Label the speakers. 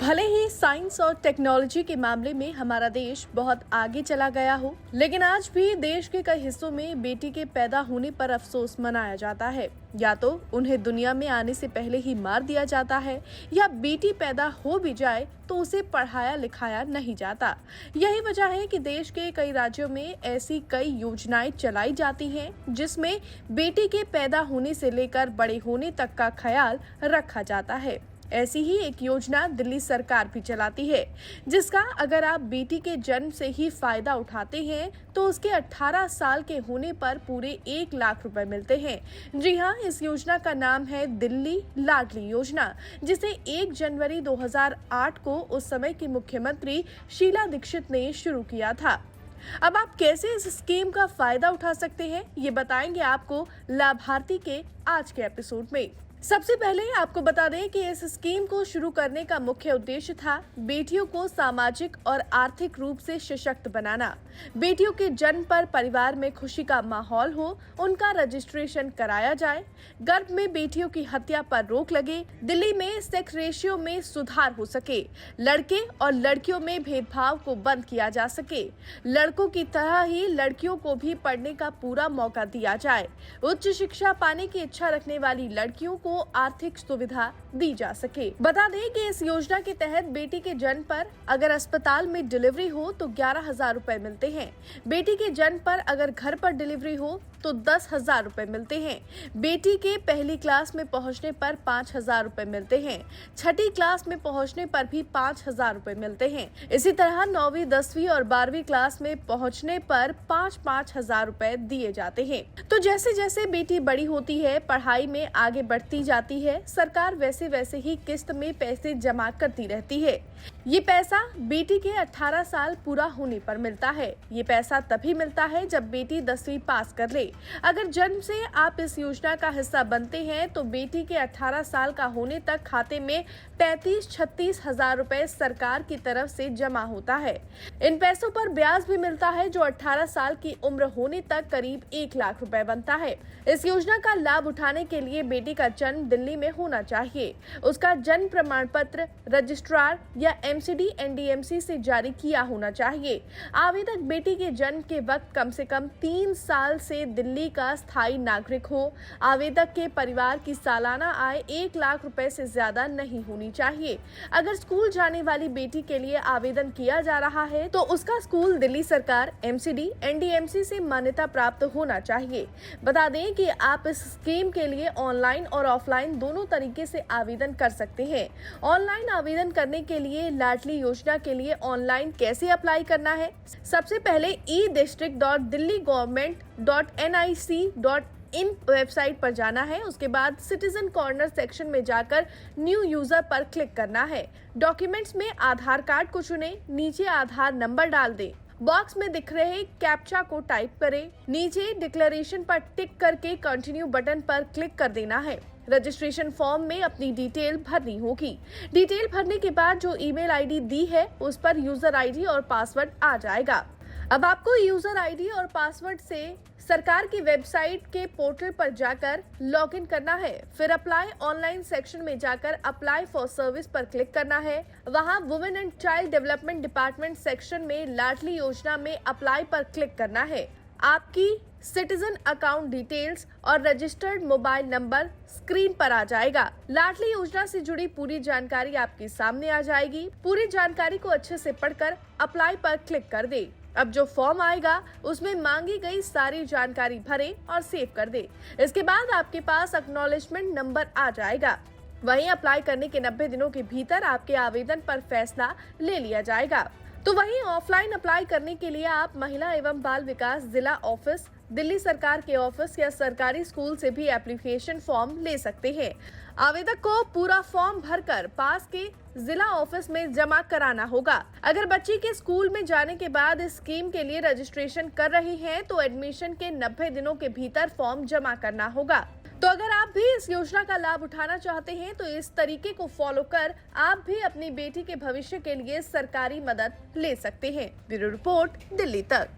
Speaker 1: भले ही साइंस और टेक्नोलॉजी के मामले में हमारा देश बहुत आगे चला गया हो, लेकिन आज भी देश के कई हिस्सों में बेटी के पैदा होने पर अफसोस मनाया जाता है। या तो उन्हें दुनिया में आने से पहले ही मार दिया जाता है, या बेटी पैदा हो भी जाए तो उसे पढ़ाया लिखाया नहीं जाता। यही वजह है कि देश के कई राज्यों में ऐसी कई योजनाएं चलाई जाती हैं जिसमें बेटी के पैदा होने से लेकर बड़े होने तक का ख्याल रखा जाता है। ऐसी ही एक योजना दिल्ली सरकार भी चलाती है, जिसका अगर आप बेटी के जन्म से ही फायदा उठाते हैं तो उसके 18 साल के होने पर पूरे 1 लाख रुपए मिलते हैं। जी हाँ, इस योजना का नाम है दिल्ली लाडली योजना, जिसे 1 जनवरी 2008 को उस समय की मुख्यमंत्री शीला दीक्षित ने शुरू किया था। अब आप कैसे इस स्कीम का फायदा उठा सकते हैं, ये बताएंगे आपको लाभार्थी के आज के एपिसोड में। सबसे पहले आपको बता दें कि इस स्कीम को शुरू करने का मुख्य उद्देश्य था बेटियों को सामाजिक और आर्थिक रूप से सशक्त बनाना। बेटियों के जन्म पर परिवार में खुशी का माहौल हो, उनका रजिस्ट्रेशन कराया जाए, गर्भ में बेटियों की हत्या पर रोक लगे, दिल्ली में सेक्स रेशियो में सुधार हो सके, लड़के और लड़कियों में भेदभाव को बंद किया जा सके, लड़कों की तरह ही लड़कियों को भी पढ़ने का पूरा मौका दिया जाए, उच्च शिक्षा पाने की इच्छा रखने वाली लड़कियों को आर्थिक सुविधा दी जा सके। बता दें कि इस योजना के तहत बेटी के जन्म पर अगर अस्पताल में डिलीवरी हो तो 11,000 रुपए मिलते हैं। बेटी के जन्म पर अगर घर पर डिलीवरी हो तो 10,000 रुपए मिलते हैं। बेटी के पहली क्लास में पहुंचने पर 5,000 रुपए मिलते हैं। छठी क्लास में पहुंचने पर भी 5,000 रुपए मिलते हैं। इसी तरह 9वीं, 10वीं और 12वीं क्लास में पहुंचने पर 5-5 हजार रुपए दिए जाते हैं। तो जैसे जैसे बेटी बड़ी होती है, पढ़ाई में आगे बढ़ती जाती है, सरकार वैसे वैसे ही किस्त में पैसे जमा करती रहती है। ये पैसा बेटी के 18 साल पूरा होने पर मिलता है। ये पैसा तभी मिलता है जब बेटी 10वीं पास कर ले। अगर जन्म से आप इस योजना का हिस्सा बनते हैं तो बेटी के 18 साल का होने तक खाते में 35-36 हजार रुपए सरकार की तरफ से जमा होता है। इन पैसों पर ब्याज भी मिलता है, जो 18 साल की उम्र होने तक करीब 1 लाख रुपए बनता है। इस योजना का लाभ उठाने के लिए बेटी का जन्म दिल्ली में होना चाहिए। उसका जन्म प्रमाण पत्र रजिस्ट्रार या MCD NDMC से जारी किया होना चाहिए। आवेदक बेटी के जन्म के वक्त कम से कम 3 साल से दिल्ली का स्थायी नागरिक हो। आवेदक के परिवार की सालाना आय 1 लाख रुपए से ज्यादा नहीं होनी चाहिए। अगर स्कूल जाने वाली बेटी के लिए आवेदन किया जा रहा है तो उसका स्कूल दिल्ली सरकार MCD NDMC से मान्यता प्राप्त होना चाहिए। बता दें कि आप इस स्कीम के लिए ऑनलाइन और ऑफलाइन दोनों तरीके से आवेदन कर सकते हैं। ऑनलाइन आवेदन करने के लिए लाडली योजना के लिए ऑनलाइन कैसे अप्लाई करना है? सबसे पहले e-district.delhi.government.nic.in वेबसाइट पर जाना है। उसके बाद सिटीजन कॉर्नर सेक्शन में जाकर न्यू यूजर पर क्लिक करना है। डॉक्यूमेंट्स में आधार कार्ड को चुनें, नीचे आधार नंबर डाल दें, बॉक्स में दिख रहे कैप्चा को टाइप करें, नीचे डिक्लेरेशन पर टिक करके कंटिन्यू बटन पर क्लिक कर देना है। रजिस्ट्रेशन फॉर्म में अपनी डिटेल भरनी होगी। डिटेल भरने के बाद जो ईमेल आईडी दी है उस पर यूजर आईडी और पासवर्ड आ जाएगा। अब आपको यूजर आईडी और पासवर्ड से सरकार की वेबसाइट के पोर्टल पर जाकर लॉगिन करना है। फिर अप्लाई ऑनलाइन सेक्शन में जाकर अप्लाई फॉर सर्विस पर क्लिक करना है। वहां women and child development department section में लाडली योजना में अप्लाई पर क्लिक करना है। आपकी सिटीजन अकाउंट डिटेल्स और रजिस्टर्ड मोबाइल नंबर स्क्रीन पर आ जाएगा। लाडली योजना से जुड़ी पूरी जानकारी आपके सामने आ जाएगी। पूरी जानकारी को अच्छे से पढ़कर अप्लाई पर क्लिक कर दे। अब जो फॉर्म आएगा उसमें मांगी गई सारी जानकारी भरें और सेव कर दे। इसके बाद आपके पास एक्नॉलेजमेंट नंबर आ जाएगा। वहीं अप्लाई करने के 90 दिनों के भीतर आपके आवेदन पर फैसला ले लिया जाएगा। तो वहीं ऑफलाइन अप्लाई करने के लिए आप महिला एवं बाल विकास जिला ऑफिस, दिल्ली सरकार के ऑफिस या सरकारी स्कूल से भी एप्लीकेशन फॉर्म ले सकते हैं। आवेदक को पूरा फॉर्म भरकर पास के जिला ऑफिस में जमा कराना होगा। अगर बच्ची के स्कूल में जाने के बाद इस स्कीम के लिए रजिस्ट्रेशन कर रही हैं तो एडमिशन के 90 दिनों के भीतर फॉर्म जमा करना होगा। तो अगर आप भी इस योजना का लाभ उठाना चाहते हैं तो इस तरीके को फॉलो कर आप भी अपनी बेटी के भविष्य के लिए सरकारी मदद ले सकते हैं। ब्यूरो रिपोर्ट, दिल्ली तक।